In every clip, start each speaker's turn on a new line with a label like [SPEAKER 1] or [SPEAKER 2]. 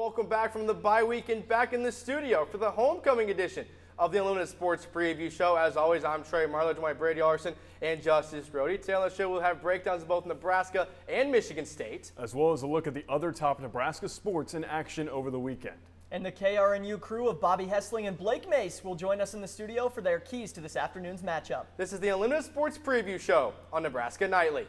[SPEAKER 1] Welcome back from the bye week and back in the studio for the homecoming edition of the Unlimited Sports Preview Show. As always, I'm Trey Marlowe, joined by Brady Larson and Justice Brody. Today on the show, we'll have breakdowns of both Nebraska and Michigan State,
[SPEAKER 2] as well as a look at the other top Nebraska sports in action over the weekend.
[SPEAKER 3] And the KRNU crew of Bobby Hessling and Blake Mace will join us in the studio for their keys to this afternoon's matchup.
[SPEAKER 1] This is the Unlimited Sports Preview Show on Nebraska Nightly.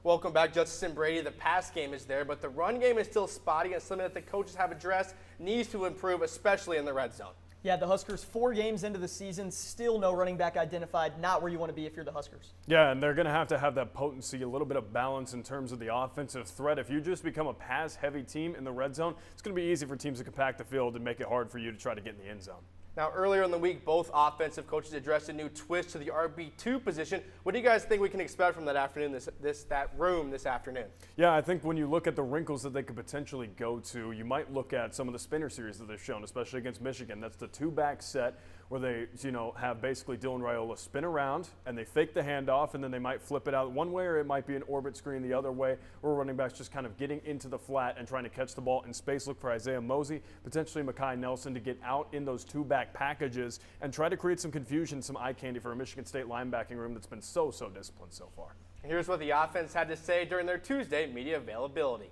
[SPEAKER 1] Welcome back, Justice and Brady. The pass game is there, but the run game is still spotty and something that the coaches have addressed needs to improve, especially in the red zone.
[SPEAKER 3] Yeah, the Huskers 4 games into the season, still no running back identified, not where you want to be if you're the Huskers.
[SPEAKER 2] Yeah, and they're going to have that potency, a little bit of balance in terms of the offensive threat. If you just become a pass-heavy team in the red zone, it's going to be easy for teams to compact the field and make it hard for you to try to get in the end zone.
[SPEAKER 1] Now, earlier in the week, both offensive coaches addressed a new twist to the RB2 position. What do you guys think we can expect from that afternoon, that room this afternoon?
[SPEAKER 2] Yeah, I think when you look at the wrinkles that they could potentially go to, you might look at some of the spinner series that they've shown, especially against Michigan. That's the two-back set where they, have basically Dylan Raiola spin around and they fake the handoff, and then they might flip it out one way, or it might be an orbit screen the other way, where running backs just kind of getting into the flat and trying to catch the ball in space. Look for Isaiah Mosey, potentially Makai Nelson to get out in those two-back packages and try to create some confusion, some eye candy for a Michigan State linebacking room that's been so disciplined so far.
[SPEAKER 1] Here's what the offense had to say during their Tuesday media availability.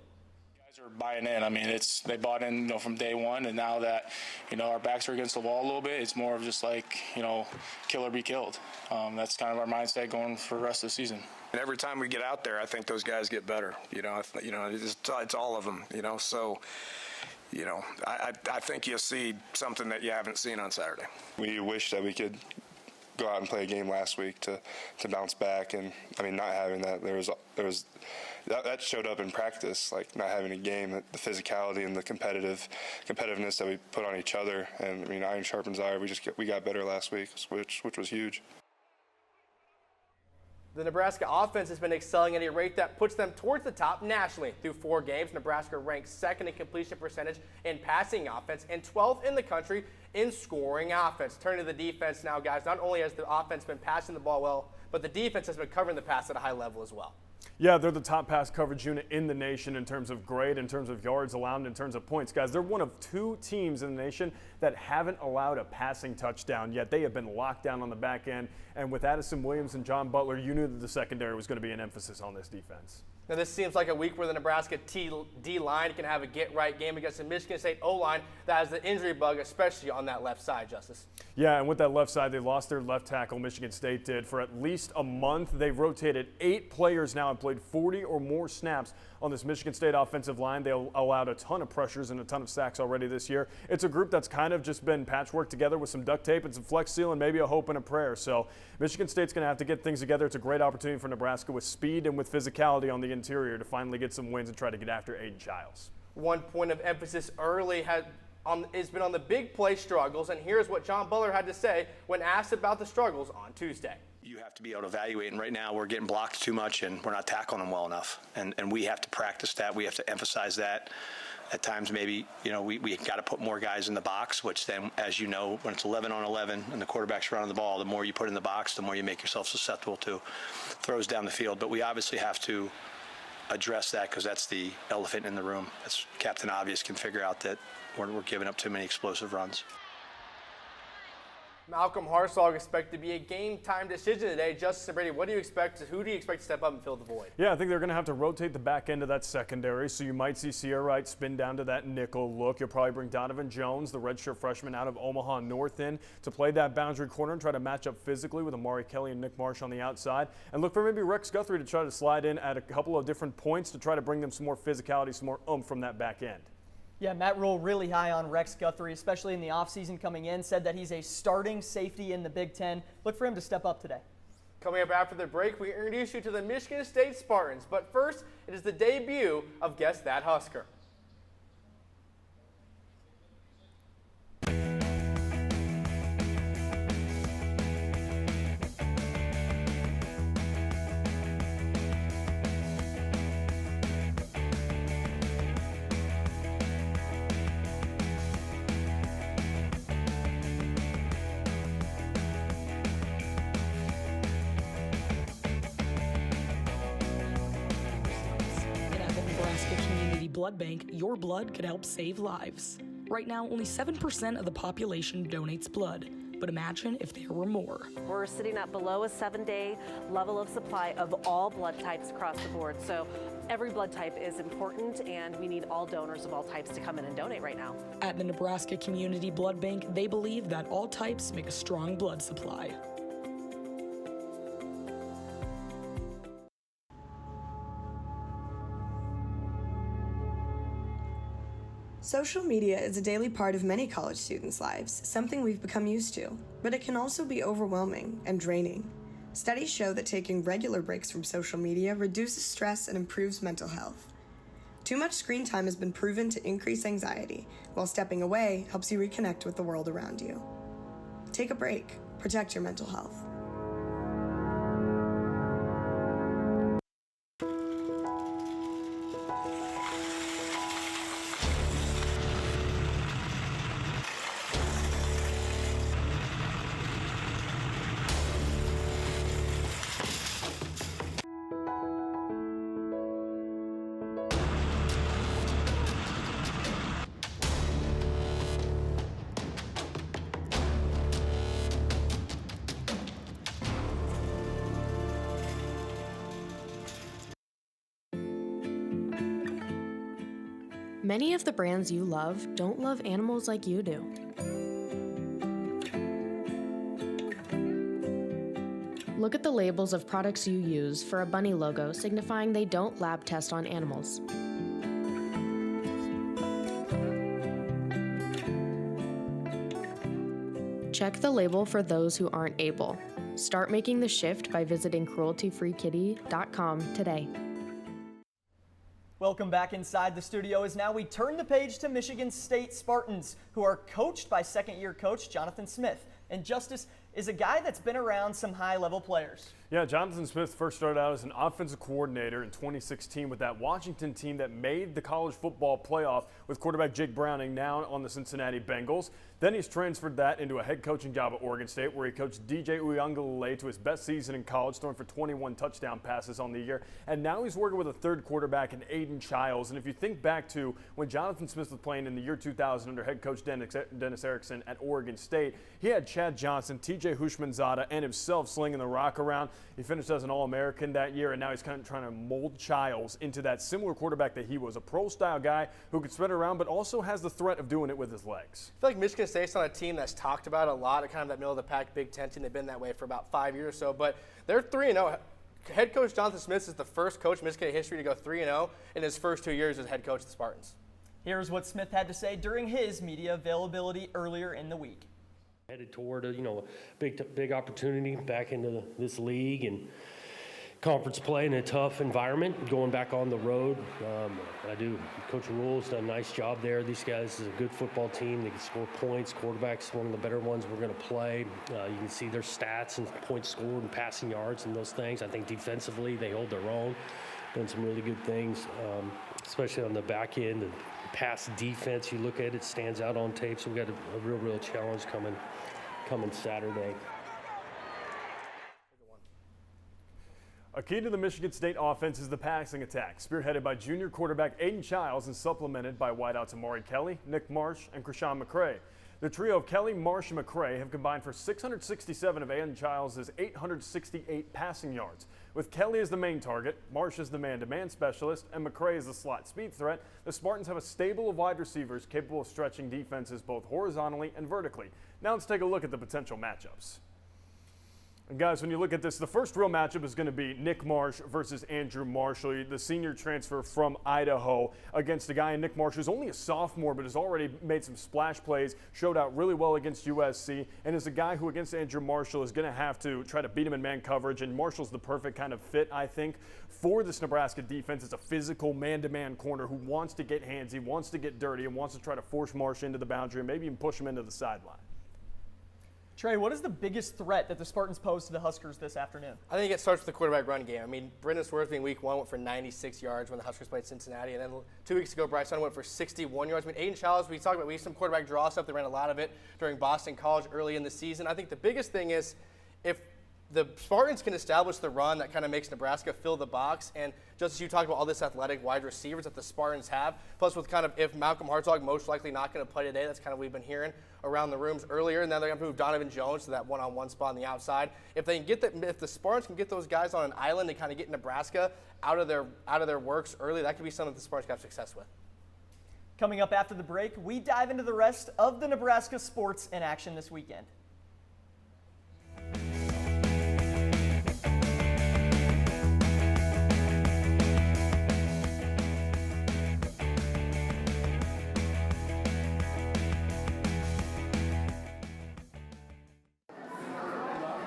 [SPEAKER 4] Are buying in. I mean, they bought in, from day one, and now that, our backs are against the wall a little bit, it's more of just like, kill or be killed. That's kind of our mindset going for the rest of the season.
[SPEAKER 5] And every time we get out there, I think those guys get better. It's all of them. So, I think you'll see something that you haven't seen on Saturday.
[SPEAKER 6] We wish that we could go out and play a game last week to bounce back, and not having that, there was that showed up in practice, like not having a game, the physicality and the competitiveness that we put on each other, and iron sharpens iron. We got better last week, which was huge.
[SPEAKER 1] The Nebraska offense has been excelling at a rate that puts them towards the top nationally. Through 4 games, Nebraska ranks second in completion percentage in passing offense and 12th in the country in scoring offense. Turning to the defense now, guys. Not only has the offense been passing the ball well, but the defense has been covering the pass at a high level as well.
[SPEAKER 2] Yeah, they're the top pass coverage unit in the nation in terms of grade, in terms of yards allowed, in terms of points. Guys, they're one of 2 teams in the nation that haven't allowed a passing touchdown yet. They have been locked down on the back end. And with Addison Williams and John Butler, you knew that the secondary was going to be an emphasis on this defense.
[SPEAKER 1] Now, this seems like a week where the Nebraska D-line can have a get-right game against the Michigan State O-line that has the injury bug, especially on that left side, Justice.
[SPEAKER 2] Yeah, and with that left side, they lost their left tackle, Michigan State did, for at least a month. They've rotated 8 players now and played 40 or more snaps on this Michigan State offensive line. They allowed a ton of pressures and a ton of sacks already this year. It's a group that's kind of just been patchwork together with some duct tape and some flex seal and maybe a hope and a prayer. So Michigan State's going to have to get things together. It's a great opportunity for Nebraska with speed and with physicality on the interior to finally get some wins and try to get after Aiden Childs.
[SPEAKER 1] One point of emphasis early has been on the big play struggles, and here's what John Butler had to say when asked about the struggles on Tuesday.
[SPEAKER 7] You have to be able to evaluate, and right now we're getting blocked too much and we're not tackling them well enough. And we have to practice that. We have to emphasize that. At times maybe, we got to put more guys in the box, which then, as you know, when it's 11 on 11 and the quarterback's running the ball, the more you put in the box, the more you make yourself susceptible to throws down the field. But we obviously have to address that because that's the elephant in the room. That's Captain Obvious can figure out that we're giving up too many explosive runs.
[SPEAKER 1] Malcolm Hartzog expected to be a game-time decision today. Justice and Brady, who do you expect to step up and fill the void?
[SPEAKER 2] Yeah, I think they're going to have to rotate the back end of that secondary, so you might see Sierra Wright spin down to that nickel look. You'll probably bring Donovan Jones, the redshirt freshman out of Omaha North, in to play that boundary corner and try to match up physically with Amari Kelly and Nick Marsh on the outside. And look for maybe Rex Guthrie to try to slide in at a couple of different points to try to bring them some more physicality, some more oomph from that back end.
[SPEAKER 3] Yeah, Matt Rule really high on Rex Guthrie, especially in the offseason coming in, said that he's a starting safety in the Big Ten. Look for him to step up today.
[SPEAKER 1] Coming up after the break, we introduce you to the Michigan State Spartans. But first, it is the debut of Guess That Husker.
[SPEAKER 8] Blood Bank, your blood could help save lives. Right now, only 7% of the population donates blood, but imagine if there were more.
[SPEAKER 9] We're sitting at below a 7-day level of supply of all blood types across the board. So every blood type is important, and we need all donors of all types to come in and donate right now.
[SPEAKER 8] At the Nebraska Community Blood Bank, they believe that all types make a strong blood supply.
[SPEAKER 10] Social media is a daily part of many college students' lives, something we've become used to, but it can also be overwhelming and draining. Studies show that taking regular breaks from social media reduces stress and improves mental health. Too much screen time has been proven to increase anxiety, while stepping away helps you reconnect with the world around you. Take a break. Protect your mental health.
[SPEAKER 11] Many of the brands you love don't love animals like you do. Look at the labels of products you use for a bunny logo signifying they don't lab test on animals. Check the label for those who aren't able. Start making the shift by visiting crueltyfreekitty.com today.
[SPEAKER 3] Welcome back inside the studio as now we turn the page to Michigan State Spartans, who are coached by second-year coach Jonathan Smith. And Justice is a guy that's been around some high-level players.
[SPEAKER 2] Yeah, Jonathan Smith first started out as an offensive coordinator in 2016 with that Washington team that made the college football playoff with quarterback Jake Browning, now on the Cincinnati Bengals. Then he's transferred that into a head coaching job at Oregon State, where he coached DJ Uiagalelei to his best season in college, throwing for 21 touchdown passes on the year. And now he's working with a third quarterback in Aiden Childs. And if you think back to when Jonathan Smith was playing in the year 2000 under head coach Dennis Erickson at Oregon State, he had Chad Johnson, TJ Hushmanzada, and himself slinging the rock around. He finished as an All-American that year, and now he's kind of trying to mold Childs into that similar quarterback that he was, a pro-style guy who could spread it around, but also has the threat of doing it with his legs.
[SPEAKER 1] I feel like Michigan State's on a team that's talked about a lot, kind of that middle-of-the-pack Big Ten team. They've been that way for about 5 years or so, but they're 3-0. Head coach Jonathan Smith is the first coach in Michigan history to go 3-0 in his first 2 years as head coach of the Spartans.
[SPEAKER 3] Here's what Smith had to say during his media availability earlier in the week.
[SPEAKER 12] Headed toward a big opportunity back into this league and conference play in a tough environment, going back on the road. Coach Rule's done a nice job there. These guys is a good football team. They can score points. Quarterback's one of the better ones we're going to play. You can see their stats and points scored and passing yards and those things. I think defensively they hold their own. Done some really good things, especially on the back end. The pass defense, you look at it, stands out on tape. So we've got a real challenge coming Saturday.
[SPEAKER 2] A key to the Michigan State offense is the passing attack, spearheaded by junior quarterback Aiden Childs and supplemented by wideouts Amari Kelly, Nick Marsh, and Krishan McCray. The trio of Kelly, Marsh, and McCray have combined for 667 of Aiden Childs' 868 passing yards. With Kelly as the main target, Marsh as the man-to-man specialist, and McCray as the slot speed threat, the Spartans have a stable of wide receivers capable of stretching defenses both horizontally and vertically. Now let's take a look at the potential matchups. And guys, when you look at this, the first real matchup is going to be Nick Marsh versus Andrew Marshall, the senior transfer from Idaho, against a guy in Nick Marsh who's only a sophomore but has already made some splash plays, showed out really well against USC, and is a guy who against Andrew Marshall is going to have to try to beat him in man coverage, and Marshall's the perfect kind of fit, I think, for this Nebraska defense. It's a physical man-to-man corner who wants to get handsy, wants to get dirty, and wants to try to force Marsh into the boundary and maybe even push him into the sideline.
[SPEAKER 3] Trey, what is the biggest threat that the Spartans pose to the Huskers this afternoon?
[SPEAKER 1] I think it starts with the quarterback run game. I mean, Brendan Swerve in week 1 went for 96 yards when the Huskers played Cincinnati, and then 2 weeks ago, Bryce Young went for 61 yards. I mean, Aiden Childs, we talked about, we used some quarterback draw stuff. They ran a lot of it during Boston College early in the season. I think the biggest thing is if the Spartans can establish the run that kind of makes Nebraska fill the box. And just as you talked about all this athletic wide receivers that the Spartans have, plus with kind of if Malcolm Hartzog most likely not going to play today, that's kind of what we've been hearing around the rooms earlier. And then they're going to move Donovan Jones to that one-on-one spot on the outside. If they can if the Spartans can get those guys on an island to kind of get Nebraska out of their works early, that could be something that the Spartans can have success with.
[SPEAKER 3] Coming up after the break, we dive into the rest of the Nebraska sports in action this weekend.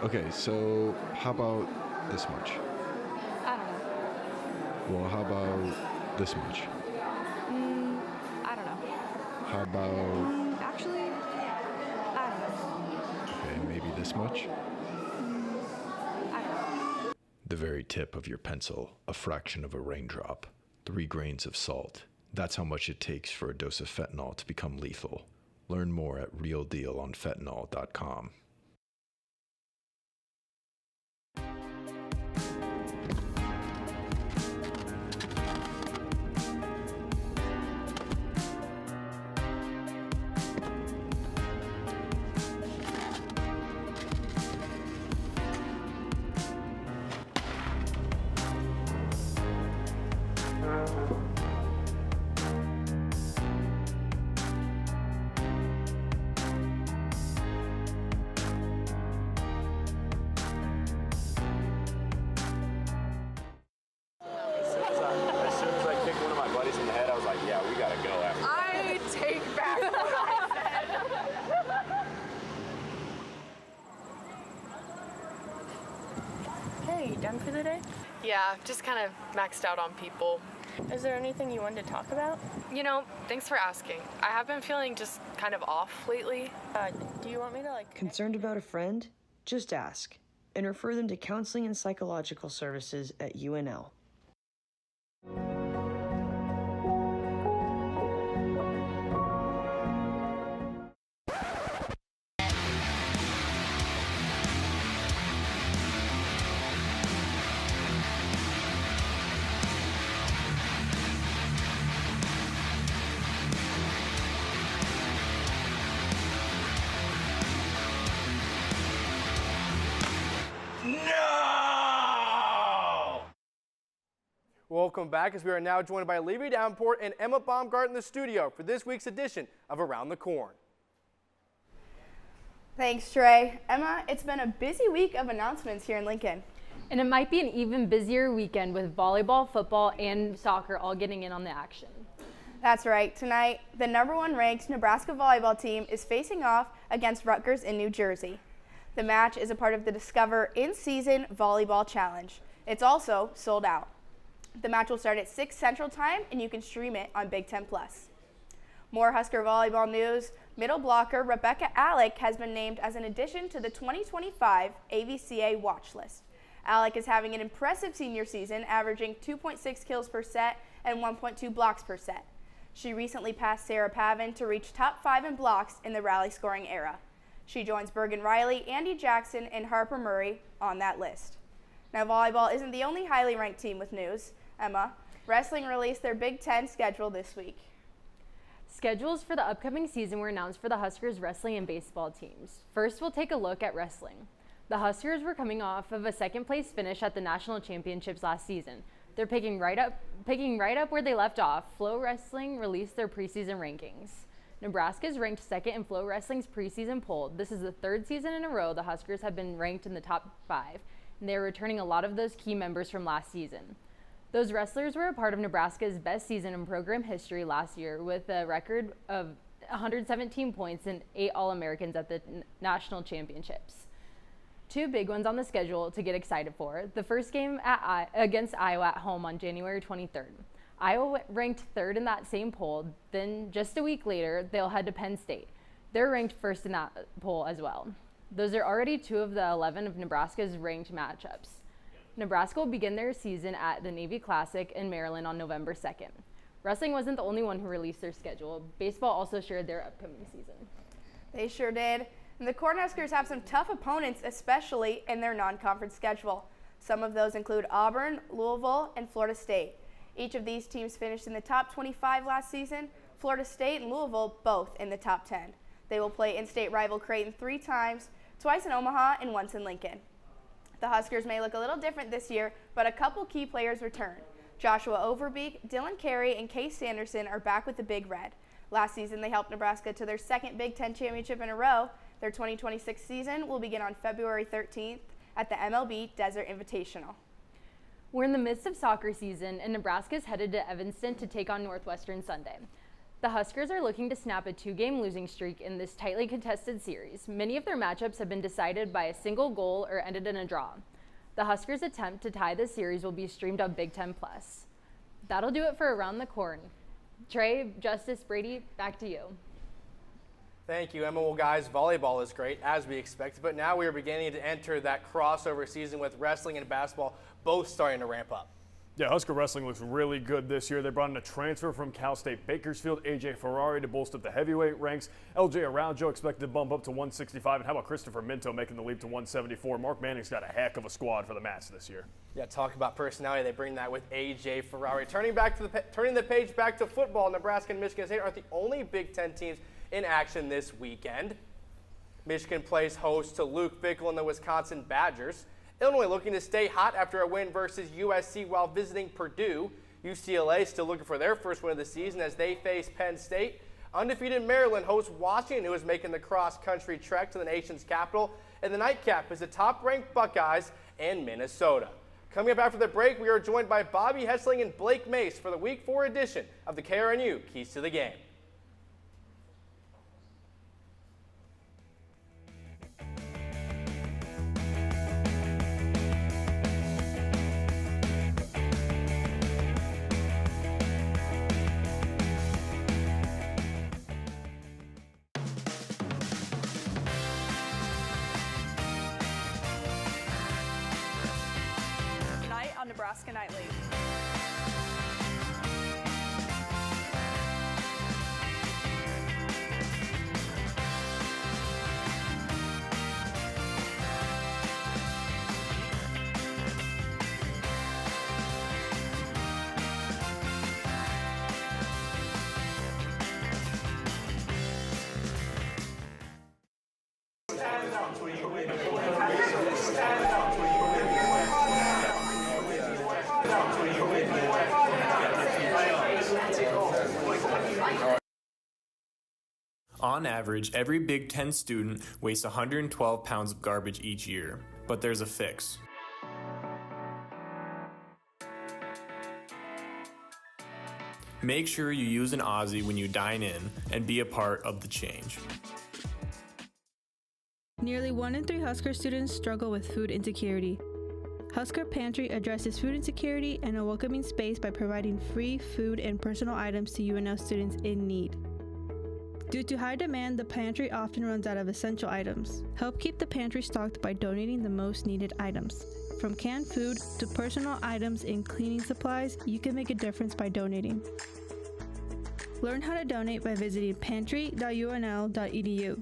[SPEAKER 13] Okay, so how about this much?
[SPEAKER 14] I don't know.
[SPEAKER 13] Well, how about this much?
[SPEAKER 14] I don't know.
[SPEAKER 13] How about,
[SPEAKER 14] Actually, I don't know.
[SPEAKER 13] okay, maybe this much?
[SPEAKER 14] I don't know.
[SPEAKER 13] The very tip of your pencil, a fraction of a raindrop, 3 grains of salt. That's how much it takes for a dose of fentanyl to become lethal. Learn more at realdealonfentanyl.com.
[SPEAKER 15] Done for the day? Yeah, just kind of maxed out on people. Is there anything you wanted to talk about? You know, thanks for asking. I have been feeling just kind of off lately. Do you want me to
[SPEAKER 16] Concerned about a friend? Just ask and refer them to counseling and psychological services at UNL.
[SPEAKER 1] Welcome back as we are now joined by Levy Davenport and Emma Baumgart in the studio for this week's edition of Around the Corn.
[SPEAKER 17] Thanks, Trey. Emma, it's been a busy week of announcements here in Lincoln.
[SPEAKER 18] And it might be an even busier weekend with volleyball, football, and soccer all getting in on the action.
[SPEAKER 17] That's right. Tonight, the #1 ranked Nebraska volleyball team is facing off against Rutgers in New Jersey. The match is a part of the Discover In-Season Volleyball Challenge. It's also sold out. The match will start at 6 Central Time, and you can stream it on Big Ten Plus. More Husker volleyball news. Middle blocker Rebecca Alec has been named as an addition to the 2025 AVCA watch list. Alec is having an impressive senior season, averaging 2.6 kills per set and 1.2 blocks per set. She recently passed Sarah Pavin to reach top 5 in blocks in the rally scoring era. She joins Bergen Riley, Andy Jackson, and Harper Murray on that list. Now, volleyball isn't the only highly ranked team with news. Emma, wrestling released their Big Ten schedule this week.
[SPEAKER 18] Schedules for the upcoming season were announced for the Huskers wrestling and baseball teams. First, we'll take a look at wrestling. The Huskers were coming off of a second-place finish at the national championships last season. They're picking right up where they left off. Flow Wrestling released their preseason rankings. Nebraska is ranked second in Flow Wrestling's preseason poll. This is the 3rd season in a row the Huskers have been ranked in the top 5, and they're returning a lot of those key members from last season. Those wrestlers were a part of Nebraska's best season in program history last year with a record of 117 points and 8 All-Americans at the national championships. 2 big ones on the schedule to get excited for. The first game against Iowa at home on January 23rd. Iowa ranked 3rd in that same poll. Then just a week later, they'll head to Penn State. They're ranked 1st in that poll as well. Those are already 2 of the 11 of Nebraska's ranked matchups. Nebraska will begin their season at the Navy Classic in Maryland on November 2nd. Wrestling wasn't the only one who released their schedule. Baseball also shared their upcoming season.
[SPEAKER 17] They sure did. And the Cornhuskers have some tough opponents, especially in their non-conference schedule. Some of those include Auburn, Louisville, and Florida State. Each of these teams finished in the top 25 last season. Florida State and Louisville both in the top 10. They will play in-state rival Creighton 3 times, twice in Omaha and once in Lincoln. The Huskers may look a little different this year, but a couple key players return. Joshua Overbeek, Dylan Carey, and Case Sanderson are back with the Big Red. Last season, they helped Nebraska to their second Big Ten championship in a row. Their 2026 season will begin on February 13th at the MLB Desert Invitational.
[SPEAKER 18] We're in the midst of soccer season, and Nebraska is headed to Evanston to take on Northwestern Sunday. The Huskers are looking to snap a 2-game losing streak in this tightly contested series. Many of their matchups have been decided by a single goal or ended in a draw. The Huskers' attempt to tie this series will be streamed on Big Ten Plus. That'll do it for Around the Corn. Trey, Justice, Brady, back to you.
[SPEAKER 1] Thank you, Emma. Well, guys, volleyball is great, as we expected, but now we are beginning to enter that crossover season with wrestling and basketball both starting to ramp up.
[SPEAKER 2] Yeah, Husker wrestling looks really good this year. They brought in a transfer from Cal State Bakersfield, AJ Ferrari, to bolster up the heavyweight ranks. LJ Araujo expected to bump up to 165. And how about Christopher Minto making the leap to 174? Mark Manning's got a heck of a squad for the match this year.
[SPEAKER 1] Yeah, talk about personality. They bring that with AJ Ferrari. Turning the page back to football, Nebraska and Michigan State aren't the only Big Ten teams in action this weekend. Michigan plays host to Luke Fickell and the Wisconsin Badgers. Illinois looking to stay hot after a win versus USC while visiting Purdue. UCLA still looking for their first win of the season as they face Penn State. Undefeated Maryland hosts Washington, who is making the cross-country trek to the nation's capital. And the nightcap is the top-ranked Buckeyes and Minnesota. Coming up after the break, we are joined by Bobby Hessling and Blake Mace for the Week 4 edition of the KRNU Keys to the Game.
[SPEAKER 19] Nebraska Nightly.
[SPEAKER 20] On average, every Big Ten student wastes 112 pounds of garbage each year, but there's a fix. Make sure you use an Aussie when you dine in and be a part of the change.
[SPEAKER 21] Nearly 1 in 3 Husker students struggle with food insecurity. Husker Pantry addresses food insecurity and a welcoming space by providing free food and personal items to UNL students in need. Due to high demand, the pantry often runs out of essential items. Help keep the pantry stocked by donating the most needed items. From canned food to personal items and cleaning supplies, you can make a difference by donating. Learn how to donate by visiting pantry.unl.edu.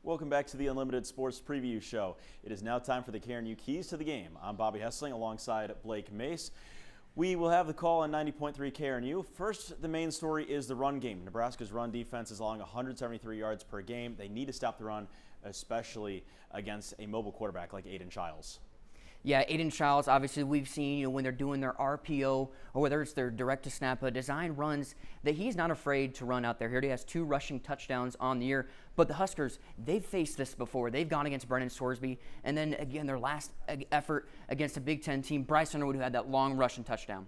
[SPEAKER 22] Welcome back to the Unlimited Sports Preview Show. It is now time for the KRNU Keys to the Game. I'm Bobby Hessling alongside Blake Mace. We will have the call on 90.3 KRNU. First, the main story is the run game. Nebraska's run defense is allowing 173 yards per game. They need to stop the run, especially against a mobile quarterback like Aiden Childs.
[SPEAKER 23] Yeah, Aiden Childs, obviously we've seen, when they're doing their RPO or whether it's their direct-to-snap design runs, that he's not afraid to run out there. Here he has 2 rushing touchdowns on the year. But the Huskers, they've faced this before. They've gone against Brennan Sorsby, and then again their last effort against a Big Ten team, Bryce Underwood, who had that long rushing touchdown.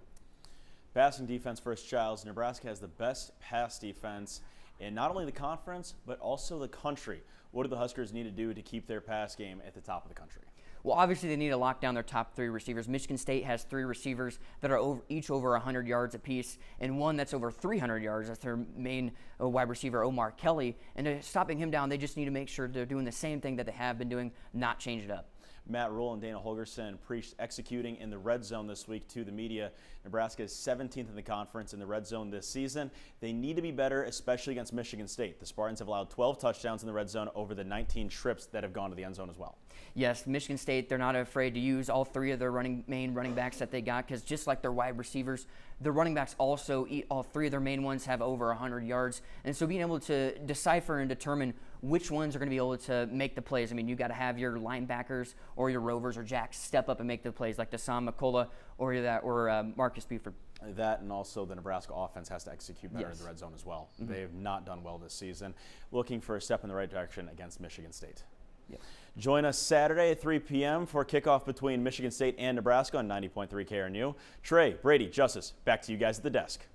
[SPEAKER 22] Passing defense versus Childs. Nebraska has the best pass defense in not only the conference, but also the country. What do the Huskers need to do to keep their pass game at the top of the country?
[SPEAKER 23] Well, obviously they need to lock down their top 3 receivers. Michigan State has 3 receivers that are each over 100 yards apiece, and one that's over 300 yards. That's their main wide receiver, Omar Kelly. And stopping him down, they just need to make sure they're doing the same thing that they have been doing, not change it up.
[SPEAKER 22] Matt Rule and Dana Holgerson preached executing in the red zone this week to the media. Nebraska is 17th in the conference in the red zone this season. They need to be better, especially against Michigan State. The Spartans have allowed 12 touchdowns in the red zone over the 19 trips that have gone to the end zone as well.
[SPEAKER 23] Yes, Michigan State, they're not afraid to use all 3 of their main running backs that they got, because just like their wide receivers, the running backs also, all 3 of their main ones have over 100 yards. And so being able to decipher and determine which ones are going to be able to make the plays. I mean, you got to have your linebackers or your rovers or jacks step up and make the plays, like Deshaun McCullough or Marcus Buford.
[SPEAKER 22] That, and also the Nebraska offense has to execute better in the red zone as well.
[SPEAKER 23] Mm-hmm.
[SPEAKER 22] They have not done well this season. Looking for a step in the right direction against Michigan State.
[SPEAKER 23] Yep.
[SPEAKER 22] Join us Saturday at 3 p.m. for kickoff between Michigan State and Nebraska on 90.3 KRNU. Trey, Brady, Justice, back to you guys at the desk.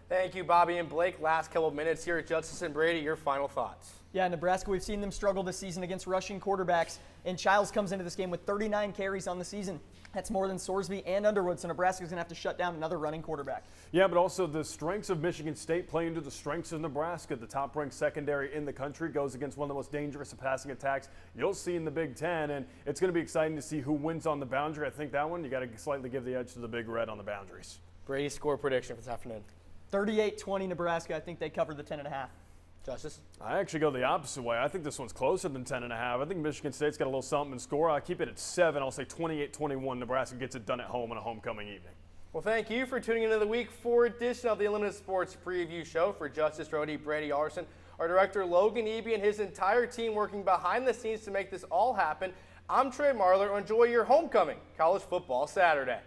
[SPEAKER 1] Thank you, Bobby and Blake. Last couple of minutes here at Justice and Brady. Your final thoughts.
[SPEAKER 3] Yeah, Nebraska, we've seen them struggle this season against rushing quarterbacks, and Childs comes into this game with 39 carries on the season. That's more than Sorsby and Underwood, so Nebraska's going to have to shut down another running quarterback.
[SPEAKER 2] Yeah, but also the strengths of Michigan State play into the strengths of Nebraska. The top-ranked secondary in the country goes against one of the most dangerous passing attacks you'll see in the Big Ten, and it's going to be exciting to see who wins on the boundary. I think that one, you got to slightly give the edge to the Big Red on the boundaries.
[SPEAKER 1] Brady's score prediction for this afternoon.
[SPEAKER 3] 38-20 Nebraska. I think they cover the 10.5.
[SPEAKER 1] Justice?
[SPEAKER 2] I actually go the opposite way. I think this one's closer than 10.5. I think Michigan State's got a little something in score. I'll keep it at 7. I'll say 28-21. Nebraska gets it done at home on a homecoming evening.
[SPEAKER 1] Well, thank you for tuning into the Week 4 edition of the Unlimited Sports Preview Show. For Justice Rhodey, Brady Arson, our director Logan Eby, and his entire team working behind the scenes to make this all happen, I'm Trey Marler. Enjoy your homecoming college football Saturday.